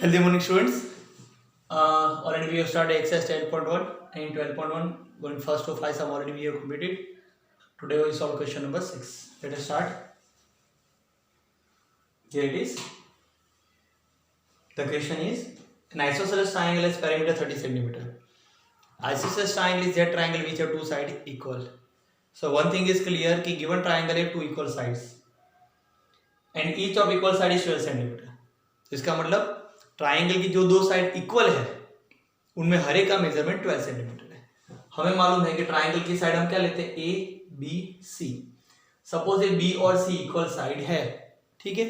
Healthy morning, students. Already we have started exercise 10.1 and in 12.1. Going first to 5 some already we have completed. Today we will solve question number 6. Let us start. Here it is. The question is an isosceles triangle has perimeter 30 cm. Isosceles triangle is that triangle which have two sides equal. So one thing is clear कि given triangle have two equal sides and each of equal side is 12 cm. इसका मतलब triangle की जो दो side equal है उनमें हर एक का मेजरमेंट 12 सेंटीमीटर है। हमें मालूम है कि ट्राइंगल की साइड हम क्या लेते हैं, A B C. Suppose A B और सी इक्वल साइड है, ठीक है,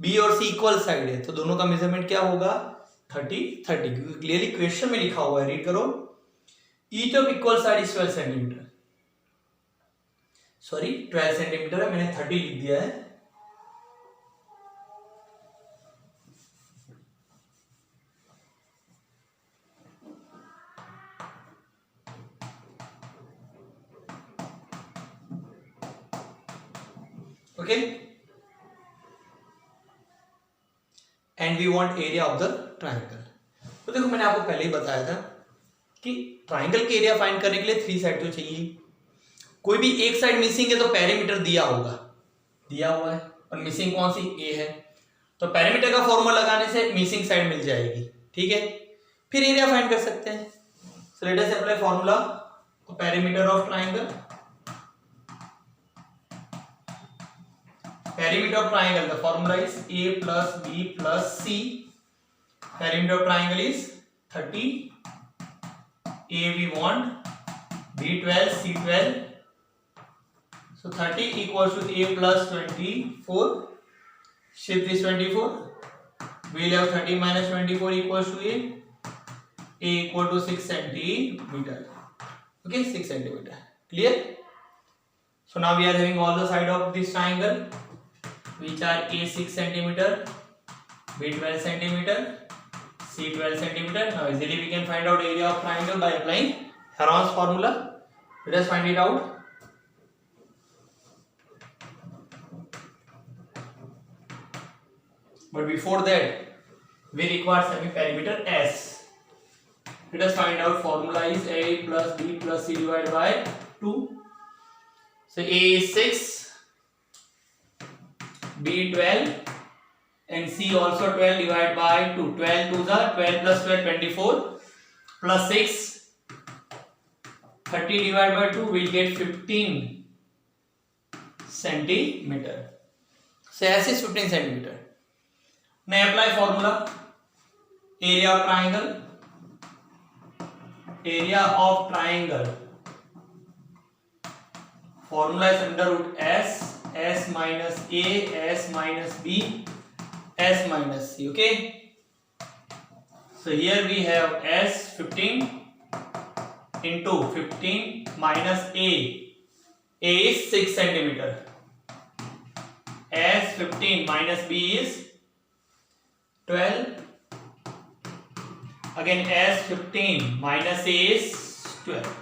बी और सी इक्वल साइड है तो दोनों का मेजरमेंट क्या होगा 30 30, क्योंकि क्लियरली क्वेश्चन में लिखा हुआ है, रीड करो, each of equal side is 12 centimetre. Sorry 12 centimetre है, मैंने 30 लिख दिया है। Okay, and we want area of the triangle. तो देखो मैंने आपको पहले ही बताया था कि ट्राइंगल के एरिया फाइंड करने के लिए थ्री साइड तो चाहिए। कोई भी एक साइड मिसिंग है तो पेरीमीटर दिया होगा, दिया हुआ है, और मिसिंग कौन सी, ए है, तो पेरीमीटर का फॉर्मूला लगाने से मिसिंग साइड मिल जाएगी, ठीक है, फिर एरिया फाइंड कर सकते हैं। So let us apply formula, perimeter of triangle, perimeter of triangle, the formula is a plus b plus c. Perimeter of triangle is 30, a we want, b 12, c 12, so 30 equals to a plus 24, shift this 24, we will have 30 minus 24 equals to a equal to 6 centimeter, okay, 6 centimeter, clear? So now we are having all the side of this triangle which are a 6 centimeter, b 12 centimeter, c 12 centimeter. Now easily we can find out area of triangle by applying Heron's formula. Let us find it out. But before that we require semi-perimeter S. Let us find out formula is a plus b plus c divided by 2. So a is 6, b 12 and c also 12 divided by 2. 12 2s are 12 plus 12 24 plus 6 30 divided by 2 will get 15 centimeter. So S is 15 centimeter. Now apply formula, area of triangle, area of triangle, formula is under root S, S minus A, S minus B, S minus C, okay? So here we have S 15 into 15 minus A is 6 centimeter, S 15 minus B is 12, again S 15 minus A is 12.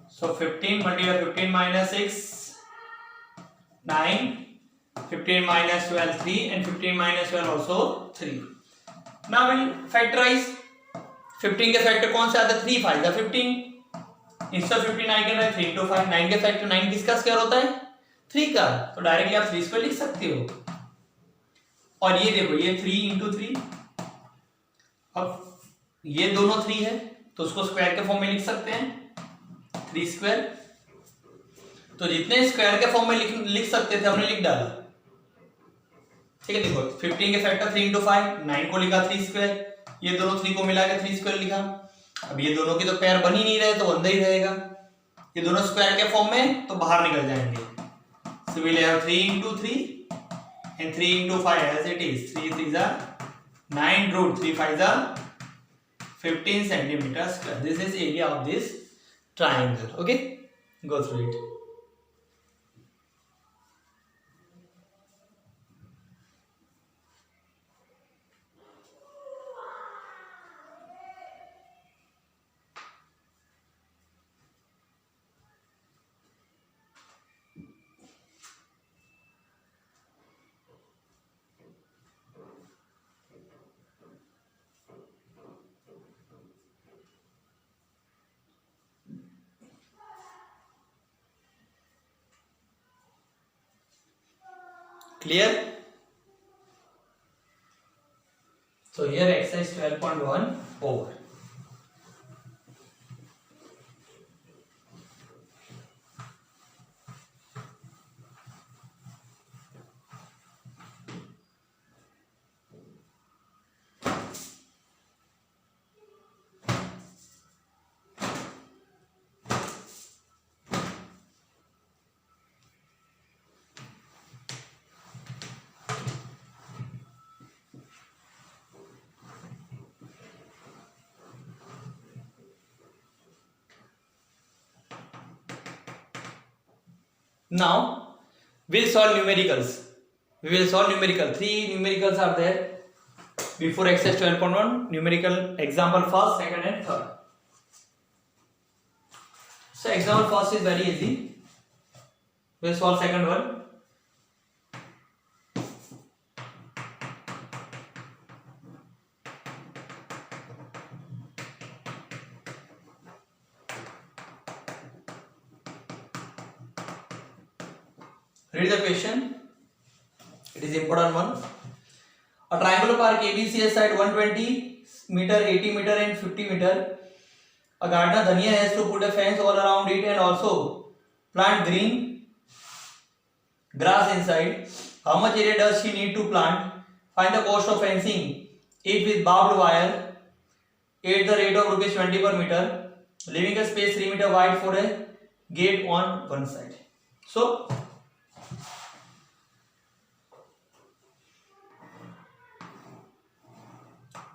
So 15 multiplied by 15 minus 6, 9, 15 minus 12, 3 and 15 minus 12 also 3. Now we'll factorize. 15 के factor कौन से आता है, 3 5 15, instead of 15 I can write 3 into 5, 9 के factor 9 किसका square होता है, 3 का, तो डायरेक्टली आप 3 स्क्वायर लिख सकते हो। और ये देखो ये 3 into 3, अब ये दोनों 3 है तो उसको स्क्वायर के फॉर्म में लिख सकते हैं 3 स्क्वायर, तो जितने स्क्वायर के फॉर्म में लिख सकते थे हमने लिख डाला, ठीक है। देखो 15 के फैक्टर 3 into 5, 9 को लिखा 3 स्क्वायर, ये दोनों 3 को मिला के 3 स्क्वायर लिखा। अब ये दोनों की तो पेयर बन ही नहीं रहे तो अंदर ही रहेगा, ये दोनों स्क्वायर के फॉर्म में तो बाहर निकल जाएंगे। So we will have 3 into 3 and 3 into 5 as it is, 3 3s are 9 root 3 5s are 15 centimeter square. This is area of this triangle, okay, go through it. Clear? So here exercise 12.1 over. Now we'll solve numericals. We will solve numerical. 3 numericals are there before exercise 12.1. Numerical example first, second and third. So example first is very easy. We'll solve second one. Read the question. It is important one. A triangular park ABC has side 120 meter, 80 meter and 50 meter. A gardener Dhania has to put a fence all around it and also plant green grass inside. How much area does she need to plant? Find the cost of fencing it with barbed wire at the rate of rupees 20 per meter, leaving a space 3 meter wide for a gate on one side. So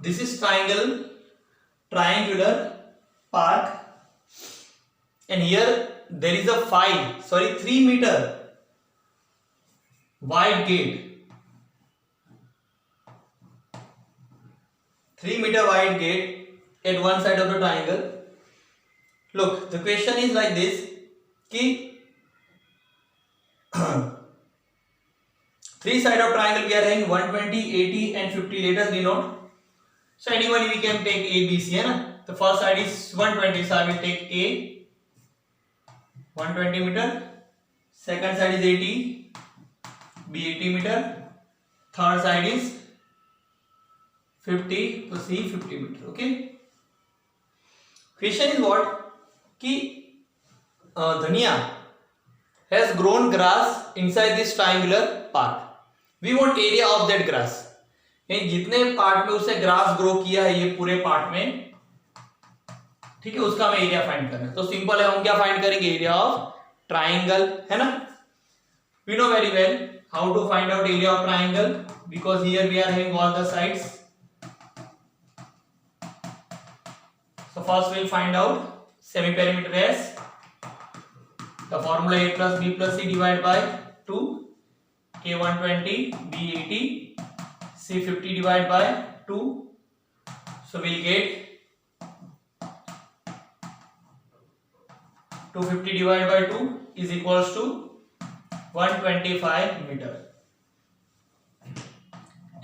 this is triangular park, and here there is a 3 meter wide gate. 3 meter wide gate at one side of the triangle. Look, the question is like this ki three side of triangle we are having 120, 80 and 50. Let us denote. So anybody we can take A, B, C, na? The first side is 120, so I will take A, 120 meter. Second side is 80, B 80 meter. Third side is 50, so C 50 meter. Okay. Question is what? Ki Dhania has grown grass inside this triangular park. We want area of that grass. जितने part में उसने grass grow किया है ये पूरे part में, ठीक है, उसका हमें एरिया फाइंड करना है. तो सिंपल है, हम क्या फाइंड करेंगे? एरिया ऑफ ट्राइंगल, है ना. We know very well how to find out area of triangle because here we are having all the sides. So first we will find out semi perimeter S. The formula a plus b plus c divided by 2, k 120, b 80, C 50 divided by 2, so we'll get 250 divided by 2 is equals to 125 meter.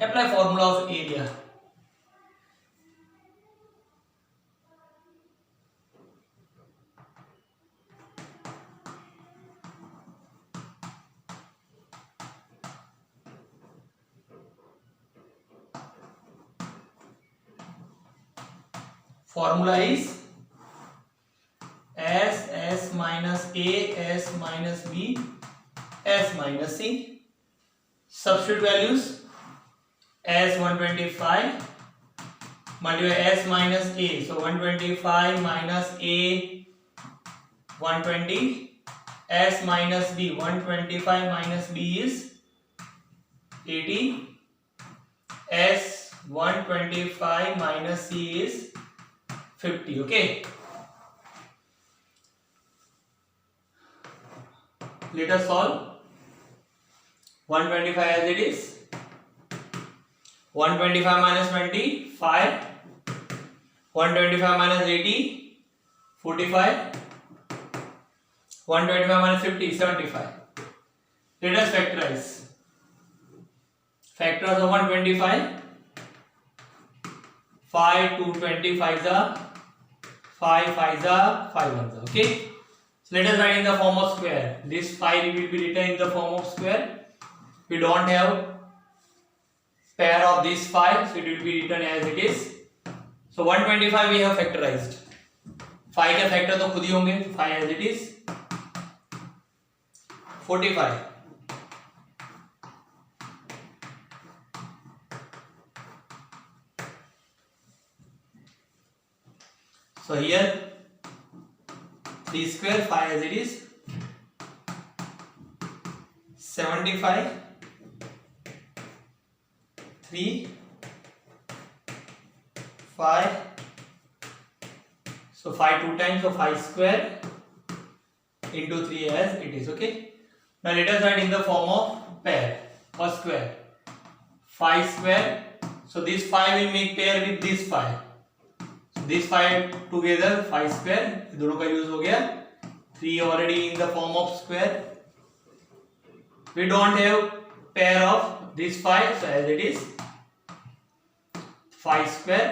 Apply formula of area. Formula is S minus A, S minus B, S minus C. Substitute values. S 125 multiply S minus A. So 125 minus A 120. S minus B 125 minus B is 80. S 125 minus C is 50. Okay, let us solve. 125 as it is. 125 minus 20 5. 125 minus 80 45. 125 minus 50 75. Let us factorize. Factors of 125. 5 to 25 is 5 5 5 1. Okay, so let us write in the form of square. This 5 will be written in the form of square. we don't have pair of these 5, so it will be written as it is. So 125 we have factorized. 5 के factor तो खुद ही होंगे, 5 as it is. 45. So here 3 square 5 as it is. 75. 3 5. So 5 2 times, so 5 square into 3 as it is. Okay. Now let us write in the form of pair or square. 5 square. So this 5 will make pair with this 5. So this 5 together 5 square. दोनों का use हो गया. 3 already in the form of square. We don't have pair of this 5, so as it is 5 square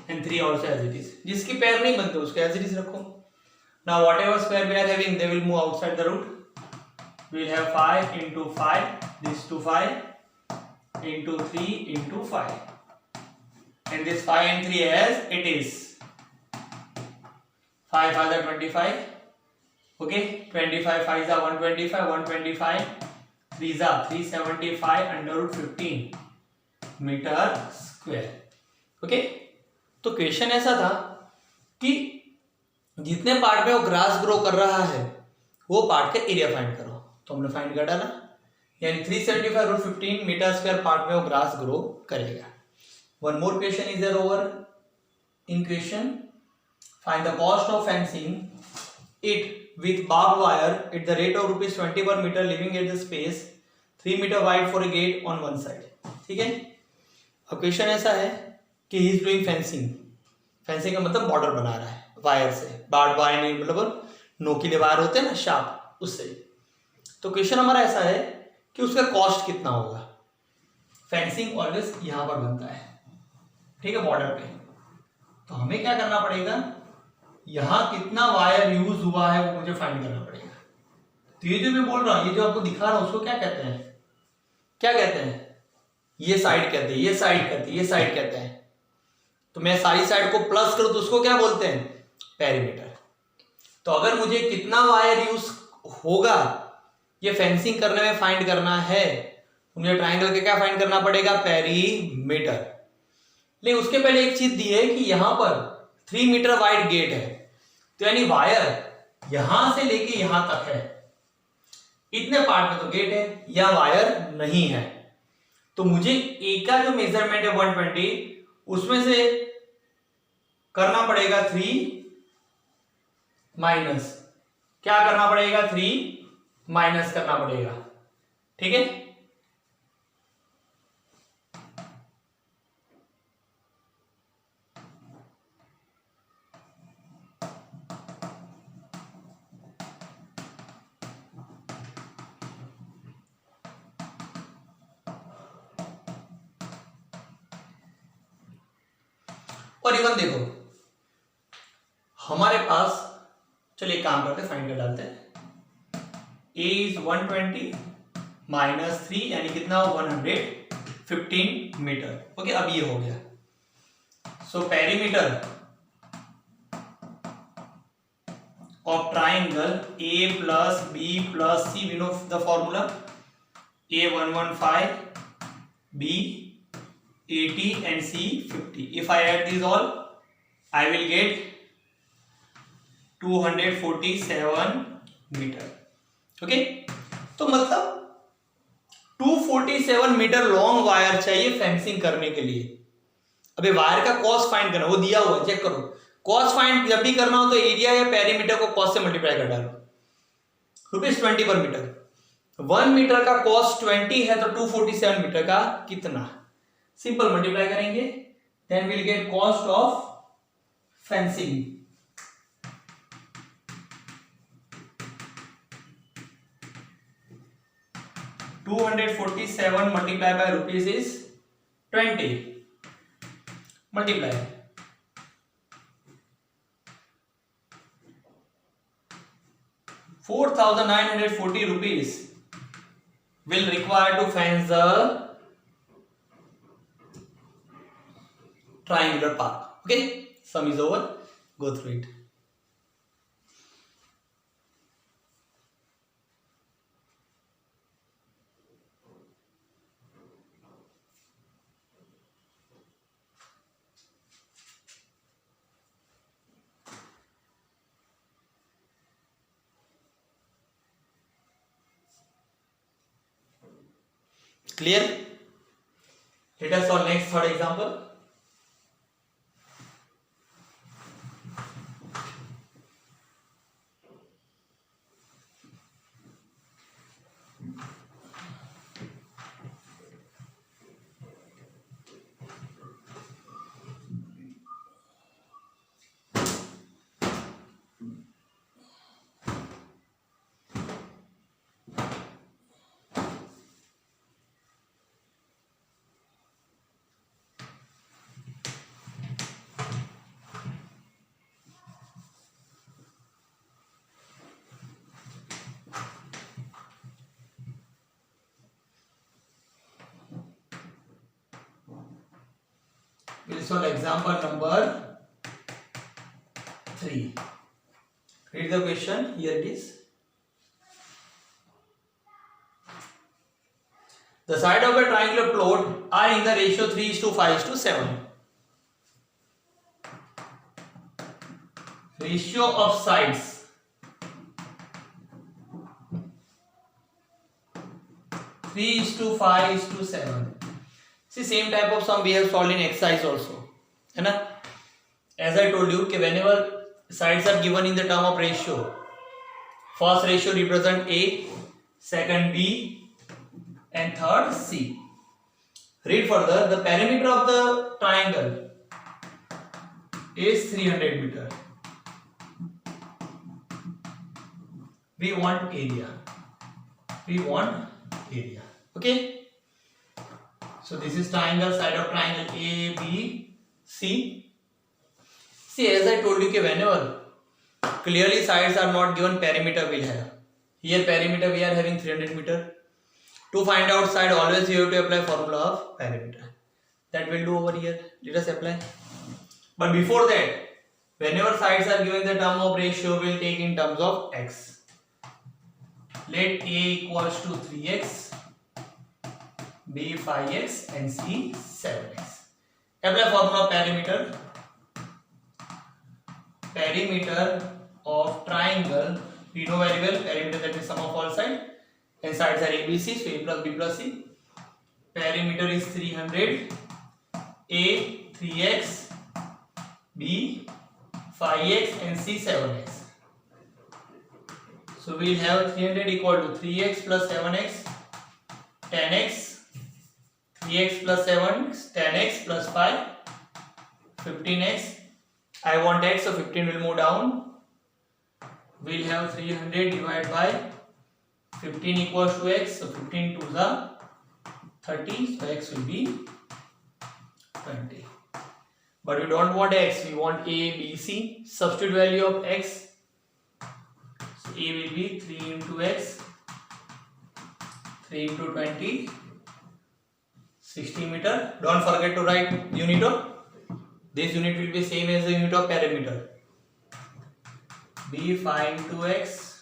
and 3 also as it is. जिसकी pair नहीं बनते उसको as it is रखो. Now whatever square we are having, they will move outside the root. We will have 5 into 5, this 2 5 into 3 into 5, and this 5 and 3 as it is. 5 5 are 25. Okay, 25 5 are 125, 125 3 are 375 under root 15 meter square. Okay, तो question ऐसा था कि जितने part में वो grass grow कर रहा है वो पार्ट का एरिया फाइंड करो. तो हमने फाइंड कर डाला, यानी 375 रूट 15 मीटर स्क्वायर पार्ट में वो ग्रास ग्रो करेगा. One more question is there over in question. Find the cost of fencing it with barb wire at the rate of ₹20 per metre, living at the space 3 metre wide for a gate on one side. ठीक है. अब question ऐसा है कि he is doing fencing. Fencing का मतलब border बना रहा है वायर से. बार्ब वायर नहीं, मतलब नोकीले वायर होते हैं ना, शार्प, उससे. तो क्वेश्चन हमारा ऐसा है कि उसका कॉस्ट कितना होगा. फेंसिंग ऑलवेज यहां पर बनता है, ठीक है, बॉर्डर पे. तो हमें क्या करना पड़ेगा, यहां कितना वायर यूज हुआ है वो मुझे फाइंड करना पड़ेगा. तो ये जो मैं बोल रहा हूं, ये जो आपको दिखा रहा हूं, उसको क्या कहते हैं, क्या कहते हैं, ये साइड कहते हैं, ये साइड कहते हैं, ये साइड कहते हैं. तो मैं सारी साइड को प्लस करूं तो उसको क्या बोलते हैं, पेरीमीटर. तो अगर मुझे कितना वायर यूज होगा ये फेंसिंग करने में फाइंड करना है, तो मुझे ट्राइंगल का क्या फाइंड करना पड़ेगा, पेरीमीटर. लेकिन उसके पहले एक चीज दी है कि यहां पर 3 मीटर वाइड गेट है, तो यानी वायर यहां से लेके यहां तक है. इतने पार्ट में तो गेट है या वायर नहीं है. तो मुझे ए का जो मेजरमेंट है 120, उसमें से करना पड़ेगा 3 माइनस, क्या करना पड़ेगा, 3 माइनस करना पड़ेगा. ठीक है. और इवन देखो हमारे पास, चलिए काम करते, फाइंड कर डालते हैं. A इज 120 माइनस 3 यानी कितना, 115 मीटर. ओके, अब ये हो गया. So perimeter of triangle A plus B plus C, we know the formula, A 115, B 80 and C 50. If I add these all, I will get 247 metre. Okay, तो मतलब 247 metre long wire चाहिए फेंसिंग करने के लिए. अबे वायर का cost find करना, वो दिया हुआ है, चेक करो. कॉस्ट फाइंड जब भी करना हो तो एरिया या पेरीमीटर को कॉस्ट से मल्टीप्लाई कर डालो. ₹20 पर मीटर, 1 मीटर का कॉस्ट 20 है, तो 247 मीटर का कितना, सिंपल मल्टीप्लाई करेंगे, then will get cost of fencing. $247 multiplied by rupees is 20. Multiply. ₹4,940 will require to fence the triangular path. Okay, sum is over. Go through it. Clear? Let us solve next third example. We'll solve example number 3. Read the question. Here it is. The side of a triangular plot are in the ratio 3:5:7. Ratio of sides 3:5:7. See, same type of sum we have solved in exercise also, है ना? As I told you, कि whenever sides are given in the term of ratio, first ratio represent A, second B, and third C. Read further. The perimeter of the triangle is 300 meter. We want area. Okay. So this is triangle, side of triangle A, B, C. See, as I told you, कि whenever clearly sides are not given, perimeter will have. Here perimeter we are having 300 meter. To find out side, always you have to apply formula of perimeter. That will do over here. Let us apply. But before that, whenever sides are given the term of ratio, we will take in terms of x. Let A equals to 3x, B 5x, and C 7x. Apply formula of perimeter. Perimeter of triangle, we know very well, perimeter that is sum of all sides, and sides are ABC, so A plus B plus C. Perimeter is 300, A 3x, B 5x, and C 7x. So we will have 300 equal to 3x plus 7x, 10x, 3x plus 7x, 10x plus 5, 15x. I want x, so 15 will move down. We will have 300 divided by 15 equals to x, so 15 to the 30, so x will be 20. But we don't want x, we want A, B, C. Substitute value of x. So A will be 3 into x, 3 into 20, 60 meter. Don't forget to write unit of. This unit will be same as the unit of perimeter. B 5 into x,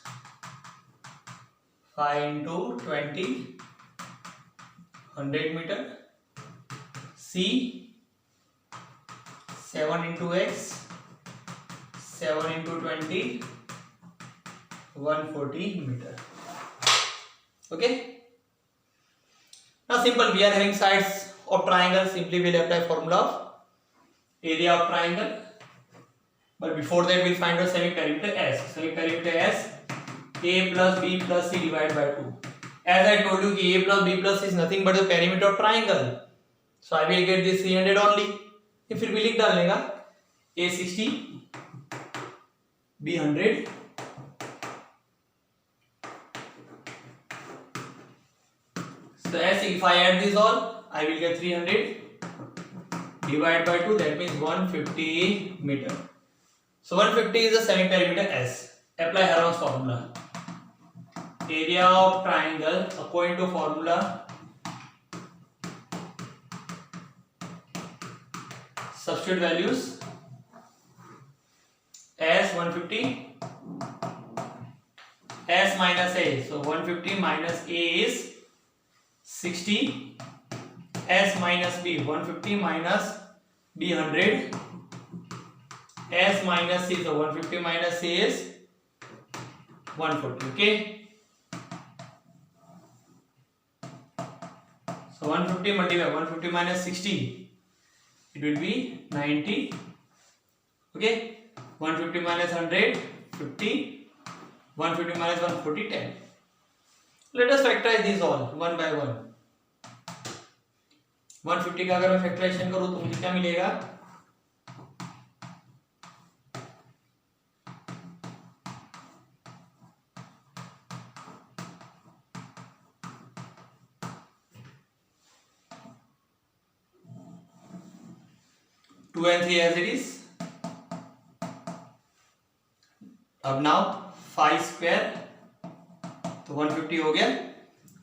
5 into 20, 100 meter. C 7 into x, 7 into 20, 140 meter. Okay. Now simple, we are having sides of triangle. Simply we'll apply formula of area of triangle. But before that we'll find out semi-perimeter S. Semi-perimeter S, A plus B plus C divided by 2. As I told you, A plus B plus C is nothing but the perimeter of triangle. So I will get this 300 only. If फिर भी लिख डालने A 60, B 100, so as if I add this all, I will get 300 divided by 2, that means 150 meter. So 150 is the semi-perimeter S. Apply Heron's formula. area of triangle according to formula substitute values as 150 s minus a, so 150 minus a is 60, s minus b 150 minus b 100, s minus c, so 150 minus c is 140. Okay, so 150 multiplied 150 minus 60, it will be 90. Okay, 150 minus 100 50, 150 minus 140 10. Let us factorize these all one by one. 150 का अगर मैं factorisation करूं तो मुझे क्या मिलेगा? 2 and 3 as it is. अब now 5 square तो 150 हो गया.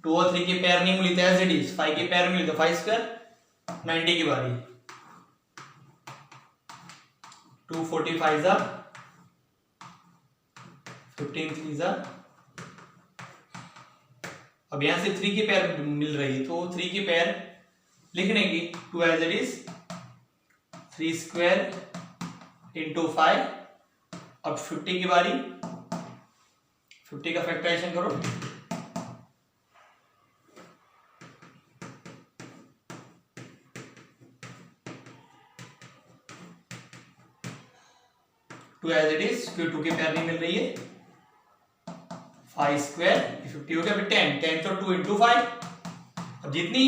2 और 3 की पेयर नहीं मिली तो एज इट इज. 5 की पेयर मिली तो 5 स्क्वायर. 90 की बारी. 245 जा 15 3 जा. अब यहां से 3 की पेयर मिल रही है तो 3 की पेयर लिखने की 2 as it is. 3 square into 5. अब 50 की बारी. 50 का फैक्टराइजेशन करो. टू एज इट इज क्योंकि 2 की पेयर नहीं मिल रही है. 5 स्क्वायर 50 हो गया. फिर 10 तो 2 इंटू 5. अब जितनी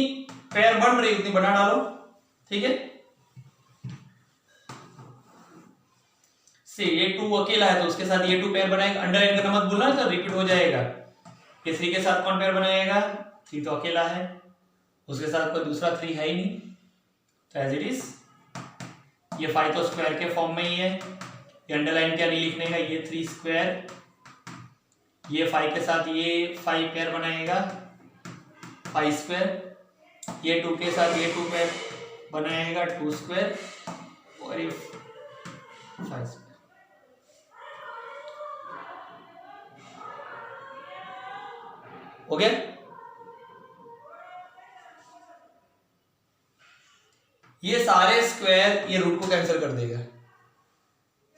पेयर बन रही है उतनी बना डालो. ठीक है. से ये 2 अकेला है तो उसके साथ ये 2 पेयर बनाएगा. अंडरलाइन करना मत भूलना तो रिपीट हो जाएगा. ये 3 के साथ कौन पेयर बनाएगा? 3 तो अकेला है. उसके साथ कोई दूसरा 3 है ही नहीं तो एज इट इज. ये 5 तो स्क्वायर के फॉर्म में ही है. ये अंडरलाइन क्या नहीं लिखने का. ये 3 स्क्वायर. ये 5 के साथ ये 5 पेयर बनाएगा 5 स्क्वायर. ये 2 के साथ ये 2 पेयर बनाएगा 2 स्क्वायर. और ये 5 स्क्वायर. हो गया. ये सारे स्क्वायर ये रूट को कैंसिल कर देगा.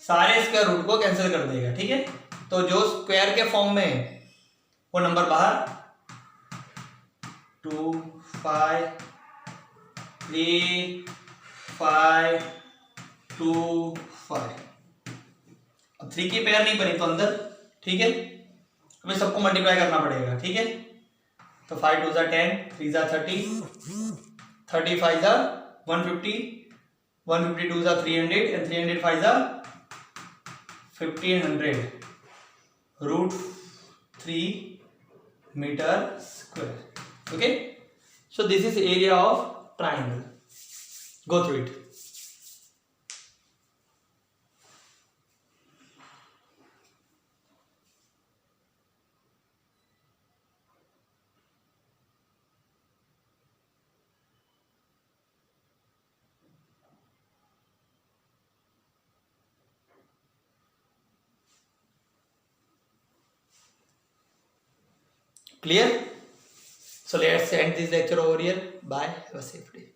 सारे स्क्वायर रूट को कैंसिल कर देगा. ठीक है. तो जो स्क्वायर के फॉर्म में है वो नंबर बाहर. 2 5 3 5 2 5. अब 3 की पेयर नहीं बनी तो अंदर. ठीक है. हमें सबको मल्टीप्लाई करना पड़ेगा. ठीक है. तो 5 2 10 3 30 35 150 152 300 and 305 1500 √3 meter square. Okay, so this is area of triangle. Go through it. Clear? So let's end this lecture over here. Bye. Have a safe day.